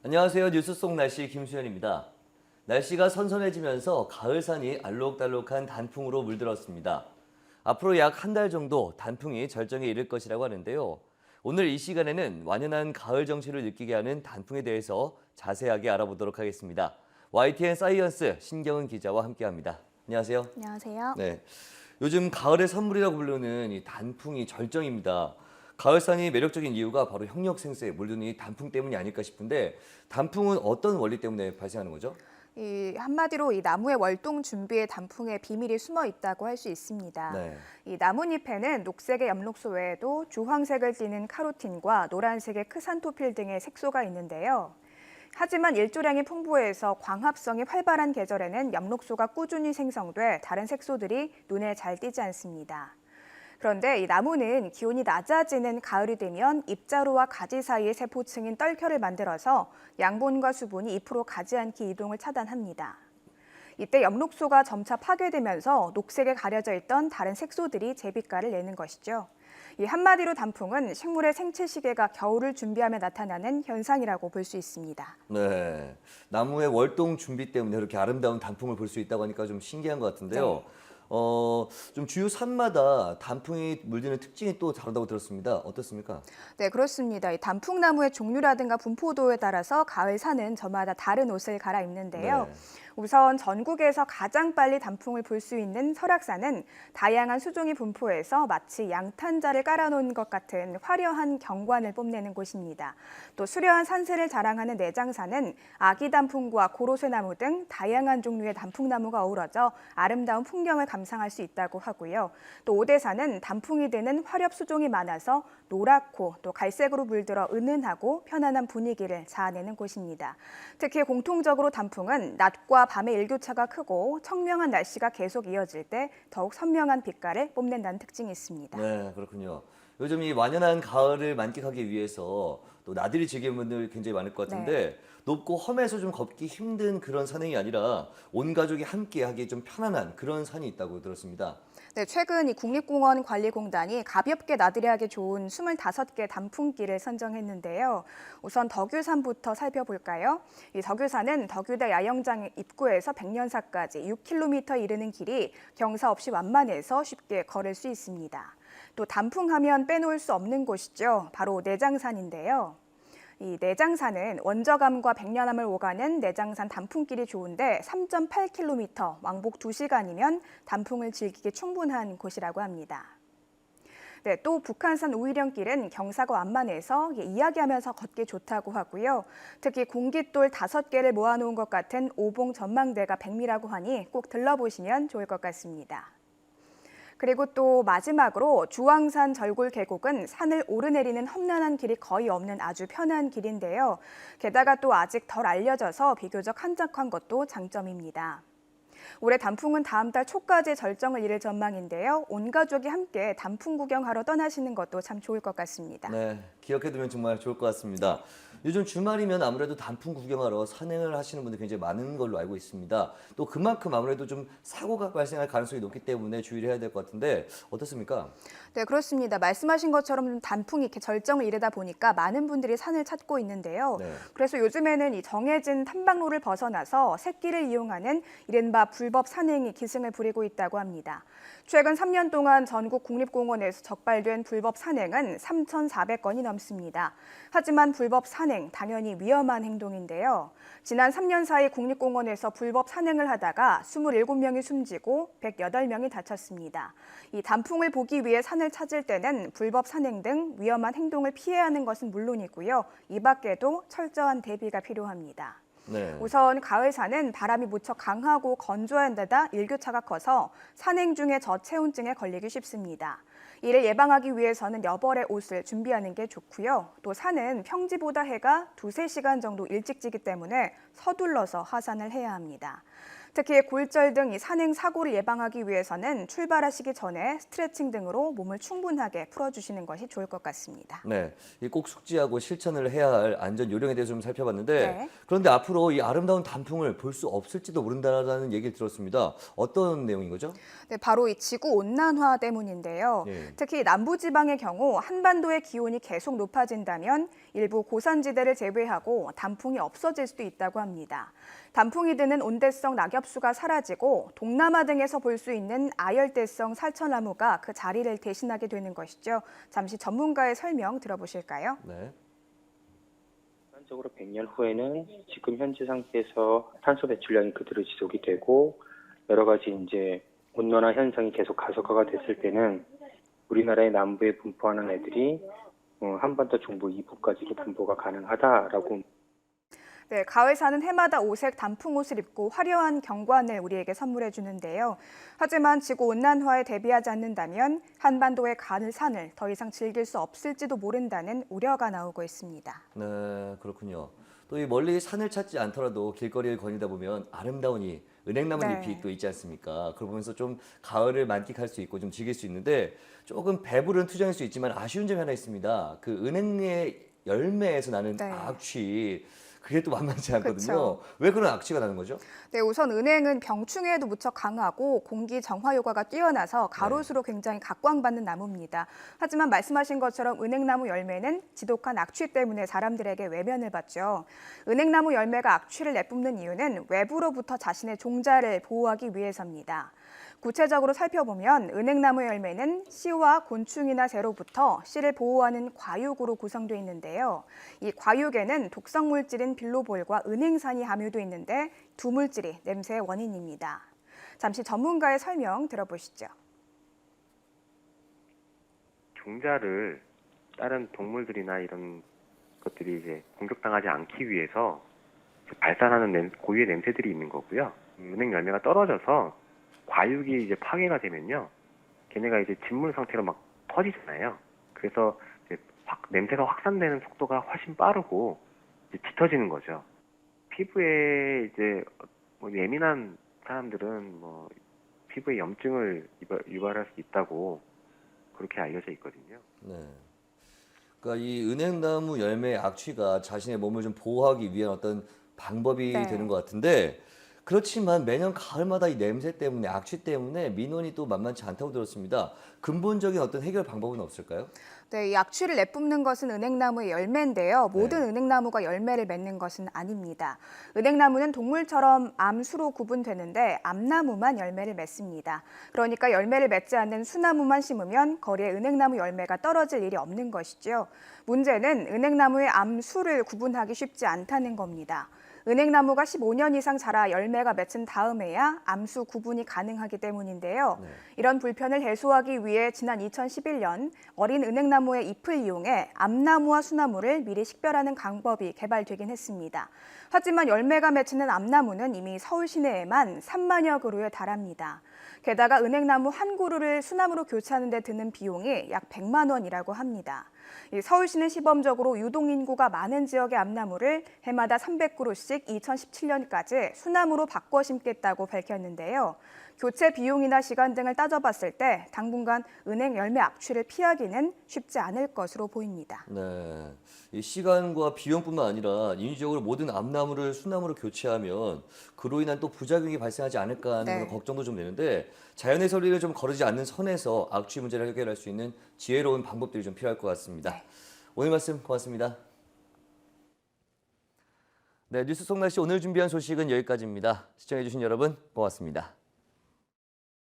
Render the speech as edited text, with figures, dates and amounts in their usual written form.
안녕하세요. 뉴스 속 날씨 김수현입니다. 날씨가 선선해지면서 가을산이 알록달록한 단풍으로 물들었습니다. 앞으로 약 한 달 정도 단풍이 절정에 이를 것이라고 하는데요. 오늘 이 시간에는 완연한 가을 정취를 느끼게 하는 단풍에 대해서 자세하게 알아보도록 하겠습니다. YTN 사이언스 신경은 기자와 함께합니다. 안녕하세요. 안녕하세요. 네, 요즘 가을의 선물이라고 부르는 이 단풍이 절정입니다. 가을산이 매력적인 이유가 바로 형력생수에 물드는 이 단풍 때문이 아닐까 싶은데 단풍은 어떤 원리 때문에 발생하는 거죠? 한마디로 이 나무의 월동 준비에 단풍의 비밀이 숨어 있다고 할 수 있습니다. 네. 이 나뭇잎에는 녹색의 엽록소 외에도 주황색을 띠는 카로틴과 노란색의 크산토필 등의 색소가 있는데요. 하지만 일조량이 풍부해서 광합성이 활발한 계절에는 엽록소가 꾸준히 생성돼 다른 색소들이 눈에 잘 띄지 않습니다. 그런데 이 나무는 기온이 낮아지는 가을이 되면 잎자루와 가지 사이의 세포층인 떨켜를 만들어서 양분과 수분이 잎으로 가지 않게 이동을 차단합니다. 이때 엽록소가 점차 파괴되면서 녹색에 가려져 있던 다른 색소들이 제빛깔을 내는 것이죠. 이 한마디로 단풍은 식물의 생체 시계가 겨울을 준비하며 나타나는 현상이라고 볼 수 있습니다. 네. 나무의 월동 준비 때문에 이렇게 아름다운 단풍을 볼 수 있다고 하니까 좀 신기한 것 같은데요. 네. 좀 주요 산마다 단풍이 물드는 특징이 또 다르다고 들었습니다. 어떻습니까? 네, 그렇습니다. 이 단풍나무의 종류라든가 분포도에 따라서 가을 산은 저마다 다른 옷을 갈아입는데요. 네. 우선 전국에서 가장 빨리 단풍을 볼 수 있는 설악산은 다양한 수종이 분포해서 마치 양탄자를 깔아놓은 것 같은 화려한 경관을 뽐내는 곳입니다. 또 수려한 산세를 자랑하는 내장산은 아기 단풍과 고로쇠나무 등 다양한 종류의 단풍나무가 어우러져 아름다운 풍경을 감상할 수 있다고 하고요. 또 오대산은 단풍이 드는 화렵 수종이 많아서 노랗고 또 갈색으로 물들어 은은하고 편안한 분위기를 자아내는 곳입니다. 특히 공통적으로 단풍은 낮과 밤의 일교차가 크고 청명한 날씨가 계속 이어질 때 더욱 선명한 빛깔을 뽐낸다는 특징이 있습니다. 네, 그렇군요. 요즘 이 완연한 가을을 만끽하기 위해서 또 나들이 즐기는 분들 굉장히 많을 것 같은데 높고 험해서 좀 걷기 힘든 그런 산행이 아니라 온 가족이 함께 하기 좀 편안한 그런 산이 있다고 들었습니다. 네, 최근 이 국립공원관리공단이 가볍게 나들이하기 좋은 25개 단풍길을 선정했는데요. 우선 덕유산부터 살펴볼까요? 이 덕유산은 덕유대 야영장 입구에서 백년사까지 6km 이르는 길이 경사 없이 완만해서 쉽게 걸을 수 있습니다. 또 단풍하면 빼놓을 수 없는 곳이죠. 바로 내장산인데요. 이 내장산은 원저감과 백년암을 오가는 내장산 단풍길이 좋은데 3.8km, 왕복 2시간이면 단풍을 즐기기 충분한 곳이라고 합니다. 네, 또 북한산 우이령길은 경사가 완만해서 이야기하면서 걷기 좋다고 하고요. 특히 공깃돌 5개를 모아놓은 것 같은 오봉 전망대가 백미라고 하니 꼭 들러보시면 좋을 것 같습니다. 그리고 또 마지막으로 주황산 절골 계곡은 산을 오르내리는 험난한 길이 거의 없는 아주 편한 길인데요. 게다가 또 아직 덜 알려져서 비교적 한적한 것도 장점입니다. 올해 단풍은 다음 달 초까지 절정을 이룰 전망인데요. 온 가족이 함께 단풍 구경하러 떠나시는 것도 참 좋을 것 같습니다. 네, 기억해두면 정말 좋을 것 같습니다. 요즘 주말이면 아무래도 단풍 구경하러 산행을 하시는 분들 굉장히 많은 걸로 알고 있습니다. 또 그만큼 아무래도 좀 사고가 발생할 가능성이 높기 때문에 주의를 해야 될 것 같은데 어떻습니까? 네, 그렇습니다. 말씀하신 것처럼 단풍이 이렇게 절정을 이르다 보니까 많은 분들이 산을 찾고 있는데요. 네. 그래서 요즘에는 이 정해진 탐방로를 벗어나서 샛길을 이용하는 이른바 불법 산행이 기승을 부리고 있다고 합니다. 최근 3년 동안 전국 국립공원에서 적발된 불법 산행은 3,400건이 넘습니다. 하지만 불법 산행, 당연히 위험한 행동인데요. 지난 3년 사이 국립공원에서 불법 산행을 하다가 27명이 숨지고 108명이 다쳤습니다. 이 단풍을 보기 위해 산을 찾을 때는 불법 산행 등 위험한 행동을 피해야 하는 것은 물론이고요. 이 밖에도 철저한 대비가 필요합니다. 네. 우선 가을산은 바람이 무척 강하고 건조한 데다 일교차가 커서 산행 중에 저체온증에 걸리기 쉽습니다. 이를 예방하기 위해서는 여벌의 옷을 준비하는 게 좋고요. 또 산은 평지보다 해가 2~3시간 정도 일찍 지기 때문에 서둘러서 하산을 해야 합니다. 특히 골절 등 이 산행 사고를 예방하기 위해서는 출발하시기 전에 스트레칭 등으로 몸을 충분하게 풀어주시는 것이 좋을 것 같습니다. 네, 꼭 숙지하고 실천을 해야 할 안전 요령에 대해서 좀 살펴봤는데 네. 그런데 앞으로 이 아름다운 단풍을 볼 수 없을지도 모른다라는 얘기를 들었습니다. 어떤 내용인 거죠? 네, 바로 이 지구 온난화 때문인데요. 예. 특히 남부지방의 경우 한반도의 기온이 계속 높아진다면 일부 고산지대를 제외하고 단풍이 없어질 수도 있다고 합니다. 단풍이 드는 온대성 낙엽수가 사라지고 동남아 등에서 볼 수 있는 아열대성 살처나무가 그 자리를 대신하게 되는 것이죠. 잠시 전문가의 설명 들어보실까요? 네. 일반적으로 100년 후에는 지금 현재 상태에서 탄소 배출량이 그대로 지속이 되고 여러 가지 이제 온난화 현상이 계속 가속화가 됐을 때는 우리나라의 남부에 분포하는 애들이 한반도 중부 이북까지도 분포가 가능하다라고. 네, 가을사는 해마다 오색 단풍옷을 입고 화려한 경관을 우리에게 선물해 주는데요. 하지만 지구온난화에 대비하지 않는다면 한반도의 가을산을 더 이상 즐길 수 없을지도 모른다는 우려가 나오고 있습니다. 네, 그렇군요. 또 이 멀리 산을 찾지 않더라도 길거리를 거닐다 보면 아름다운 이 은행나무 네. 잎이 또 있지 않습니까? 그걸 보면서 좀 가을을 만끽할 수 있고 좀 즐길 수 있는데 조금 배부른 투정일 수 있지만 아쉬운 점이 하나 있습니다. 그 은행의 열매에서 나는 네. 악취, 그게 또 만만치 않거든요. 그쵸. 왜 그런 악취가 나는 거죠? 네, 우선 은행은 병충해에도 무척 강하고 공기 정화 효과가 뛰어나서 가로수로 굉장히 각광받는 나무입니다. 하지만 말씀하신 것처럼 은행나무 열매는 지독한 악취 때문에 사람들에게 외면을 받죠. 은행나무 열매가 악취를 내뿜는 이유는 외부로부터 자신의 종자를 보호하기 위해서입니다. 구체적으로 살펴보면 은행나무 열매는 씨와 곤충이나 새로부터 씨를 보호하는 과육으로 구성되어 있는데요. 이 과육에는 독성 물질인 빌로볼과 은행산이 함유되어 있는데 두 물질이 냄새의 원인입니다. 잠시 전문가의 설명 들어보시죠. 종자를 다른 동물들이나 이런 것들이 이제 공격당하지 않기 위해서 발산하는 고유의 냄새들이 있는 거고요. 은행 열매가 떨어져서 과육이 이제 파괴가 되면요, 걔네가 이제 진물 상태로 막 퍼지잖아요. 그래서 이제 냄새가 확산되는 속도가 훨씬 빠르고 이제 짙어지는 거죠. 피부에 이제 뭐 예민한 사람들은 뭐 피부에 염증을 유발할 수 있다고 그렇게 알려져 있거든요. 네. 그러니까 이 은행나무 열매의 악취가 자신의 몸을 좀 보호하기 위한 어떤 방법이 네. 되는 것 같은데 그렇지만 매년 가을마다 이 냄새 때문에 악취 때문에 민원이 또 만만치 않다고 들었습니다. 근본적인 어떤 해결 방법은 없을까요? 네, 이 악취를 내뿜는 것은 은행나무의 열매인데요. 모든 네. 은행나무가 열매를 맺는 것은 아닙니다. 은행나무는 동물처럼 암수로 구분되는데 암나무만 열매를 맺습니다. 그러니까 열매를 맺지 않는 수나무만 심으면 거리에 은행나무 열매가 떨어질 일이 없는 것이죠. 문제는 은행나무의 암수를 구분하기 쉽지 않다는 겁니다. 은행나무가 15년 이상 자라 열매가 맺힌 다음에야 암수 구분이 가능하기 때문인데요. 네. 이런 불편을 해소하기 위해 지난 2011년 어린 은행나무의 잎을 이용해 암나무와 수나무를 미리 식별하는 방법이 개발되긴 했습니다. 하지만 열매가 맺히는 암나무는 이미 서울 시내에만 3만여 그루에 달합니다. 게다가 은행나무 한 그루를 수나무로 교체하는 데 드는 비용이 약 100만 원이라고 합니다. 서울시는 시범적으로 유동인구가 많은 지역의 암나무를 해마다 300그루씩 2017년까지 수나무로 바꿔 심겠다고 밝혔는데요. 교체 비용이나 시간 등을 따져봤을 때 당분간 은행 열매 악취를 피하기는 쉽지 않을 것으로 보입니다. 네. 이 시간과 비용뿐만 아니라 인위적으로 모든 암나무를 수나무로 교체하면 그로 인한 또 부작용이 발생하지 않을까 하는 네. 그런 걱정도 좀 되는데 자연의 소리를 좀 거르지 않는 선에서 악취 문제를 해결할 수 있는 지혜로운 방법들이 좀 필요할 것 같습니다. 네. 오늘 말씀 고맙습니다. 네, 뉴스 속 날씨 오늘 준비한 소식은 여기까지입니다. 시청해주신 여러분 고맙습니다.